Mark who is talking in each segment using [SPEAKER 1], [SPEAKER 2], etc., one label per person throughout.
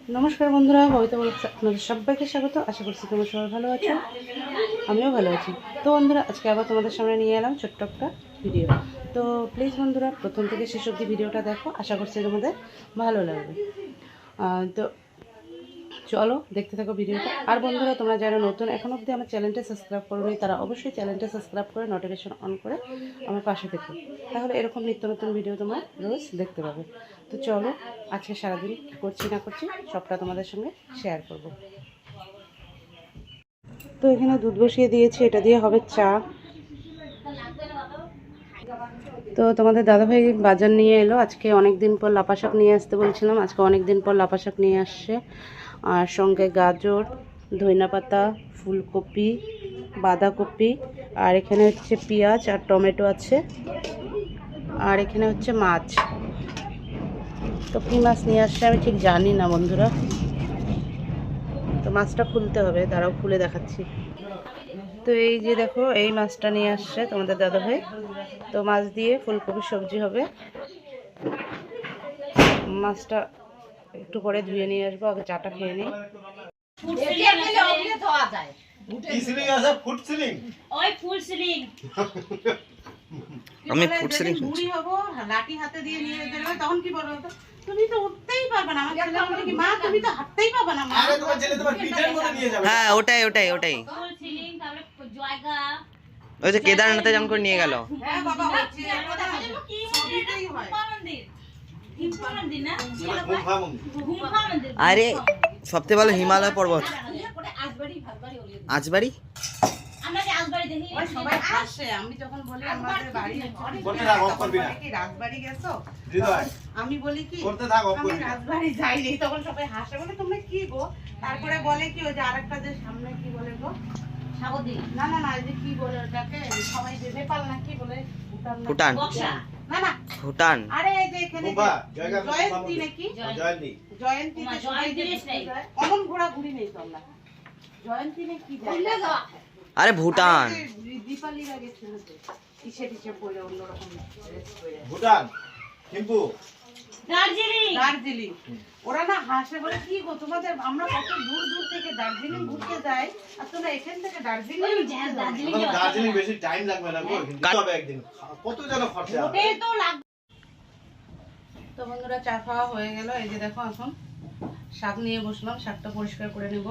[SPEAKER 1] নমস্কার বন্ধুরা, ববিতা বলছি, আপনাদের সবাইকে স্বাগত। আশা করছি তোমরা সবাই ভালো আছো, আমিও ভালো আছি। তো বন্ধুরা, আজকে আবার তোমাদের সামনে নিয়ে এলাম ছোট্ট একটা ভিডিও। তো প্লিজ বন্ধুরা, প্রথম থেকে শেষ অবধি ভিডিওটা দেখো, আশা করছি তোমাদের ভালো লাগবে। তো চলো দেখতে থাকো ভিডিওটা। আর বন্ধুরা, তোমরা যারা নতুন এখনো অবধি আমার চ্যানেলটা সাবস্ক্রাইব করোনি, তারা অবশ্যই চ্যানেলটা সাবস্ক্রাইব করে নোটিফিকেশন অন করে আমার পাশে থেকো, তাহলে এরকম নিত্য নতুন ভিডিও তোমরা রোজ দেখতে পাবে। তো চলো, আজকে সারাদিন কী করছি না করছি সবটা তোমাদের সঙ্গে শেয়ার করব। তো এখানে দুধ বসিয়ে দিয়েছি, এটা দিয়ে হবে চা। তো তোমাদের দাদাভাই বাজার নিয়ে এলো, আজকে অনেক দিন পর লাপা শাক নিয়ে আসতে বলছিলাম, আজকে অনেক দিন পর লাপা শাক নিয়ে আসছে। আর সঙ্গে গাজর, ধইনাপাতা, ফুলকপি, বাঁধাকপি, আর এখানে হচ্ছে পেঁয়াজ আর টমেটো আছে, আর এখানে হচ্ছে মাছ। তো কী মাছ নিয়ে আসছে আমি ঠিক জানি না বন্ধুরা, তো মাছটা খুলতে হবে, দাঁড়াও খুলে দেখাচ্ছি। তো এই যে দেখো, এই মাছটা নিয়ে আসছে তোমাদের দাদাভাই। তো মাছ দিয়ে ফুলকপির সবজি হবে। মাছটা একটু পরে ধুয়ে নিয়ে আসবো, আগে চাটা খেয়ে নিই।
[SPEAKER 2] আমি ফুড সিলিং
[SPEAKER 1] বুড়ি হবো, লাঠি হাতে দিয়ে নিয়ে যেতে তখন কি বলবো, তুমি তো উঠতেই পারবে না। আমার ছেলে বলে কি, মা তুমি তো হাঁটতেই পারবে না।
[SPEAKER 3] আরে তোমার ছেলে তোমার পিঠের মধ্যে নিয়ে যাবে।
[SPEAKER 2] হ্যাঁ, ওটাই ওই যে কেদারনাথে যেমন করে নিয়ে গেল।
[SPEAKER 1] হ্যাঁ বাবা, হচ্ছে সবইটাই হয়।
[SPEAKER 2] আরে সবথেকে ভালো হিমালয় পর্বত। আজবাড়ি
[SPEAKER 1] সবাই হাসে আমি যখন বলি আমাদের বাড়ি কি রাজবাড়ি গেছো, আমি বলি কি আমি রাজবাড়ি যাইনি, তখন সবাই হাসে, বলে তোমরা কি গো। তারপরে বলে কি ওই যে আরেকটা যে সামনে কি বলে গো, না না না, এই যে কি বলে ওটাকে সবাই, যে নেপাল না কি বলে,
[SPEAKER 2] ভুটান।
[SPEAKER 1] না না
[SPEAKER 2] ভুটান।
[SPEAKER 1] আরে এই যে এখানে জয়ন্তী নাকি, জয়ন্তী অমন ঘোরাঘুরি নেই তো আমরা, জয়ন্তী নাকি
[SPEAKER 2] আরে ভুটান।
[SPEAKER 1] দীপালিরা গেছিল তো কিসে টিসে পরে অন্যরকম ড্রেস পরে,
[SPEAKER 3] ভুটান কিন্তু
[SPEAKER 1] দার্জিলিং। ওরা না হাসে, বলে কি গো তোমাদের, আমরা কত দূর দূর থেকে দার্জিলিং ঘুরতে যাই, আর তোমরা এখান থেকে
[SPEAKER 3] দার্জিলিং বেশি টাইম লাগবে না গো, কিন্তু হবে একদিন। কত যেন খরচা হবে।
[SPEAKER 1] তো বন্ধুরা, চা খাওয়া হয়ে গেল। এই যে দেখো, এখন শাক নিয়ে বসলাম, শাকটা পরিষ্কার করে নেব।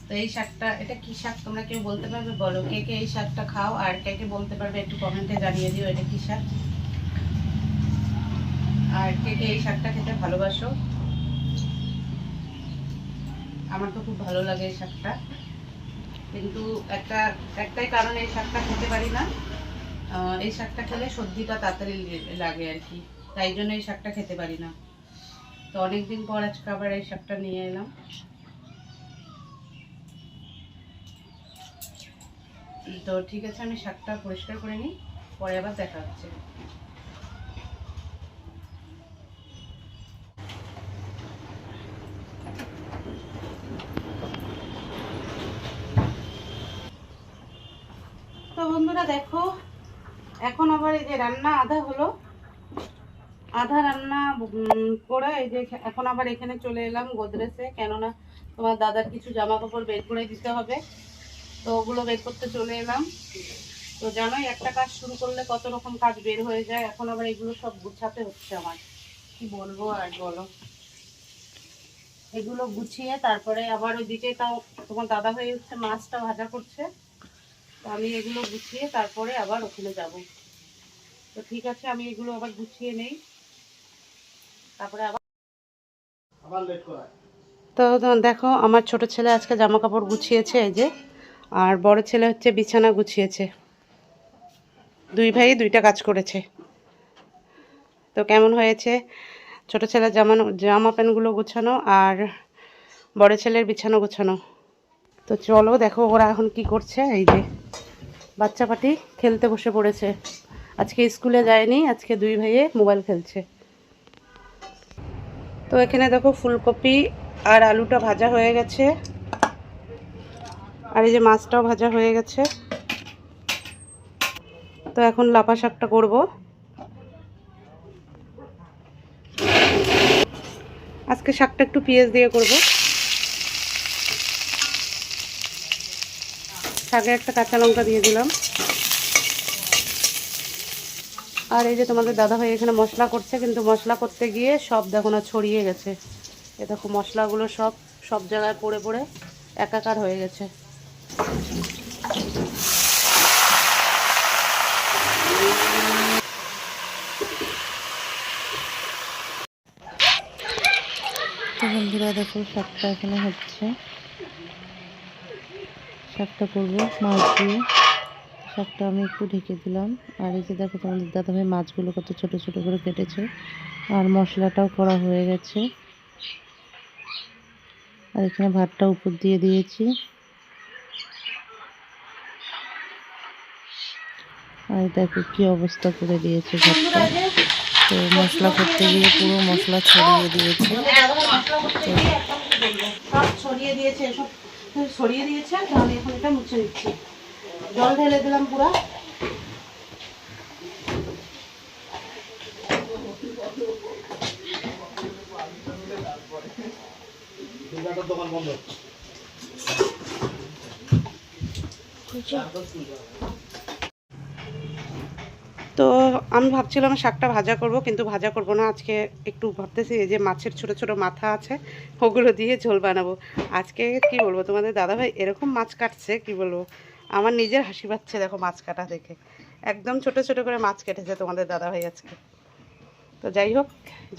[SPEAKER 1] তো এই শাকটা, এটা কি শাক তোমরা কেউ বলতে পারবে? বলো কে কে এই শাকটা খাও, আর কে কে বলতে পারবে একটু কমেন্টে জানিয়ে দিও এটা কি শাক, আর কে কে এই শাকটা খেতে ভালোবাসো। আমার তো খুব ভালো লাগে এই শাকটা, কিন্তু একটাই কারণ এই শাকটা খেতে পারি না, এই শাকটা খেলে সর্দিটা তাড়াতাড়ি লাগে আর কি, তাই জন্য এই শাকটা খেতে পারি না। তো অনেকদিন পর আজকে আবার এই শাকটা নিয়ে এলাম। তো ঠিক আছে, আমি শাকটা পরিষ্কার করে নিই, পরে আবার দেখা হচ্ছে। তো বন্ধুরা দেখো, এখন আবার এই যে রান্না আধা হলো, আধা রান্না করে এই যে এখন আবার এখানে চলে এলাম গোদরেজে, কেননা তোমার দাদার কিছু জামা কাপড় বের করে দিতে হবে, তো ওগুলো বের করতে চলে এলাম। তো জানোই একটা কাজ শুরু করলে কত রকম কাজ বের হয়ে যায়, এখন আবার এগুলো সব গুছাতে হচ্ছে আমার, কি বলবো আর বলো। এগুলো গুছিয়ে তারপরে আবার ওইদিকে, তাও তোমার দাদা হয়ে হচ্ছে মাছটা ভাজা করছে, তো আমি এগুলো গুছিয়ে তারপরে আবার ওখানে যাব। তো ঠিক আছে, আমি এগুলো আবার গুছিয়ে নেই, তারপরে আবার
[SPEAKER 3] লেট করা।
[SPEAKER 1] তো দেখো, আমার ছোট ছেলে আজকে জামা কাপড় গুছিয়েছে এই যে, আর বড় ছেলে হচ্ছে বিছানা গুছিয়েছে, দুই ভাই দুইটা কাজ করেছে। তো কেমন হয়েছে ছোট ছেলের জামা প্যান্টগুলো গোছানো আর বড় ছেলের বিছানা গোছানো? তো চলো দেখো ওরা এখন কি করছে। এই যে বাচ্চা পাটি খেলতে বসে পড়েছে, আজকে স্কুলে যায়নি, আজকে দুই ভাইয়ে মোবাইল খেলছে। তো এখানে দেখো ফুলকপি আর আলুটা ভাজা হয়ে গেছে, আর এই যে মাছটাও ভাজা হয়ে গেছে। তো এখন লাপা শাকটা করবো। আজকে আজকে শাকটা একটু পেঁয়াজ দিয়ে করব। শাকে একটা কাঁচা লঙ্কা দিয়ে দিলাম। আর এই যে তোমাদের দাদাভাই এখানে মশলা করছে, কিন্তু মশলা করতে গিয়ে সব দেখো না ছড়িয়ে গেছে। এ দেখো মশলাগুলো সব জায়গায় পড়ে পড়ে একাকার হয়ে গেছে। তো বন্ধুরা দেখো শাকটা এখানে হচ্ছে, শাকটা করবো মাছ দিয়ে। শাকটা আমি একটু ঢেকে দিলাম। আর এই যে দেখো তোমাদের দাদাভাই মাছগুলো কত ছোট ছোট করে কেটেছে। আর মশলাটাও করা হয়ে গেছে। আর এখানে ভাতটা উপর দিয়ে দিয়েছি। আর দেখো কি অবস্থা করে দিয়েছে ভাতটা। তো মশলা করতে গিয়ে পুরো মশলা ছড়িয়ে দিয়েছে। সব ছড়িয়ে দিয়েছে, সব ছড়িয়ে দিয়েছে। তাহলে এখন এটা মুছে নিচ্ছি। জল ঢেলে দিলাম পুরা।
[SPEAKER 3] দোকান বন্ধ।
[SPEAKER 1] তো আমি ভাবছিলাম শাকটা ভাজা করব, কিন্তু ভাজা করব না। আজকে একটু ভাবতেছি এই যে মাছের ছোট ছোট মাথা আছে, ওগুলো দিয়ে ঝোল বানাবো। আজকে কি বলবো, তোমাদের দাদাভাই এরকম মাছ কাটছে, কি বলবো, আমার নিজের হাসি পাচ্ছে। দেখো মাছ কাটা দেখে, একদম ছোট ছোট করে মাছ কেটেছে তোমাদের দাদাভাই আজকে। তো যাই হোক,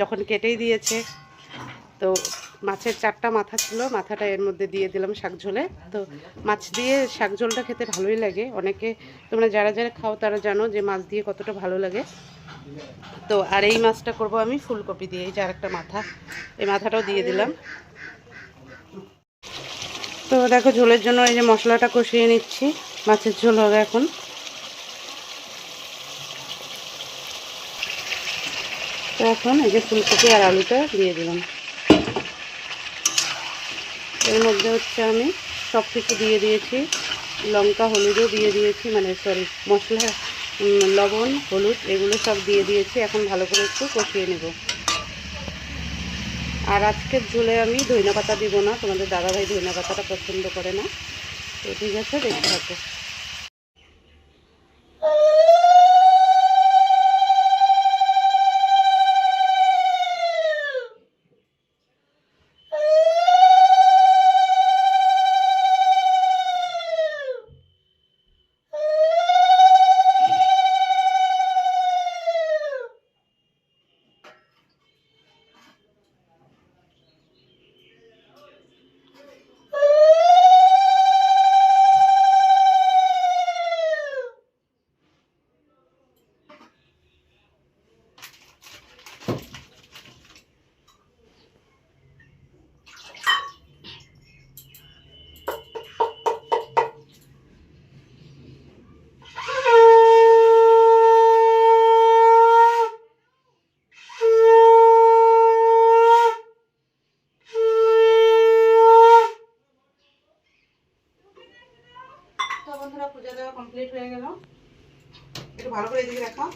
[SPEAKER 1] যখন কেটেই দিয়েছে, তো মাছের 4টা মাথা ছিল, মাথাটা এর মধ্যে দিয়ে দিলাম শাক ঝোলে। তো মাছ দিয়ে শাক ঝোলটা খেতে ভালোই লাগে। অনেকে, তোমরা যারা যারা খাও তারা জানো যে মাছ দিয়ে কতটা ভালো লাগে। তো আর এই মাছটা করব আমি ফুলকপি দিয়ে। এই যে আরেকটা মাথা, এই মাথাটাও দিয়ে দিলাম। তো দেখো ঝোলের জন্য এই যে মশলাটা কষিয়ে নিচ্ছি। মাছের ঝোল হবে এখন। তো এখন এই যে ফুলকপি আর আলুটা দিয়ে দিলাম। এর মধ্যে হচ্ছে আমি সব কিছু দিয়ে দিয়েছি, লঙ্কা হলুদও দিয়ে দিয়েছি, মানে সরি মশলা, লবণ হলুদ এগুলো সব দিয়ে দিয়েছি। এখন ভালো করে একটু কষিয়ে নেব। আর আজকের ঝোলে আমি ধনেপাতা দিব না, তোমাদের দাদাভাই ধনেপাতাটা পছন্দ করে না। তো ঠিক আছে, দেখতে থাকো। তো বন্ধুরা পূজা দেওয়া কমপ্লিট হয়ে গেল। একটু ভালো করে এদিকে রাখো।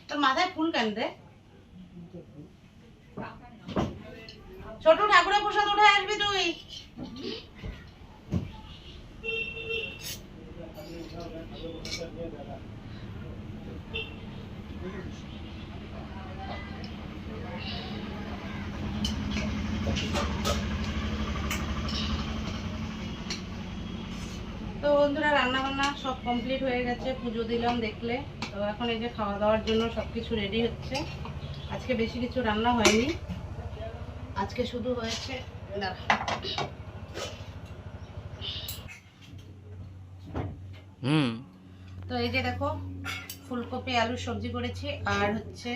[SPEAKER 1] তোর মাথায় ফুল কেন রে? ছোট ঠাকুরের প্রসাদ উঠে আসবি তুই। তো বন্ধুরা রান্না বান্না সব কমপ্লিট হয়ে গেছে, পুজো দিলাম দেখলে। তো এখন এই যে খাওয়া দাওয়ার জন্য সব কিছু রেডি হচ্ছে। আজকে বেশি কিছু রান্না হয়নি, আজকে শুধু হয়েছে তো এই যে দেখো ফুলকপি আলুর সবজি করেছি, আর হচ্ছে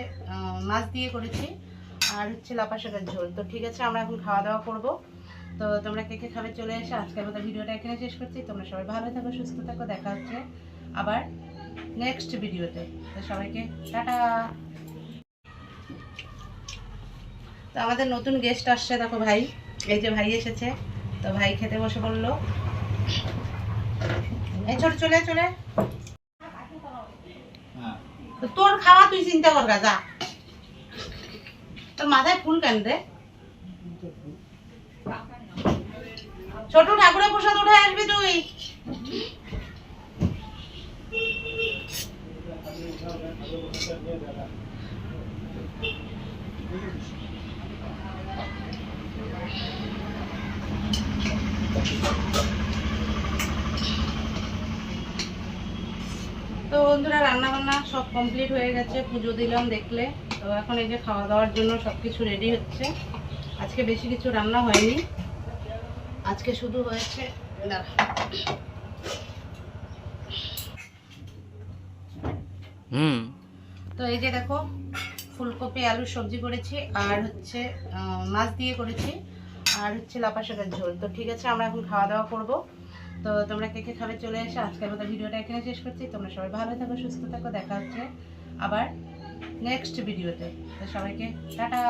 [SPEAKER 1] মাছ দিয়ে করেছি, আর হচ্ছে লাপা শাকের ঝোল। তো ঠিক আছে, আমরা এখন খাওয়া দাওয়া করব। তো তোমরা কে কে খাবে চলে এসে আজকের মতো ভিডিওটা এখানে শেষ করছি। তোমরা সবাই ভালো থাকো, সুস্থ থাকো, দেখা হচ্ছে আবার নেক্সট ভিডিওতে। তো সবাইকে টাটা। তো আমাদের নতুন গেস্ট আসছে, দেখো ভাই, এই যে ভাই এসেছে। তো ভাই খেতে বসে পড়লো। এই ছোট চলে চলে, তো তোর খাওয়া তুই চিন্তা কর গা, যা। তোর মাথায় ফুল কেন রে? ছোট ঠাকুরের প্রসাদ উঠে আসবি তুই। তো বন্ধুরা, রান্না বান্না সব কমপ্লিট হয়ে গেছে, পুজো দিলাম দেখলে। তো এখন এই যে খাওয়া দাওয়ার জন্য সবকিছু রেডি হচ্ছে। আজকে বেশি কিছু রান্না হয়নি, আজকে শুধু হয়েছে তো এই যে দেখো, ফুলকপি আলুর সবজি করেছি, আর হচ্ছে মাছ দিয়ে করেছি, আর হচ্ছে লাপা শাকের ঝোল। তো ঠিক আছে, আমরা এখন খাওয়া দাওয়া করব। তো তোমরা কে কে খাবে চলে এসে আজকের মতো ভিডিওটা এখানে শেষ করছি। তোমরা সবাই ভালো থাকো, সুস্থ থাকো, দেখা হচ্ছে আবার নেক্সট ভিডিওতে। তো সবাইকে টাটা।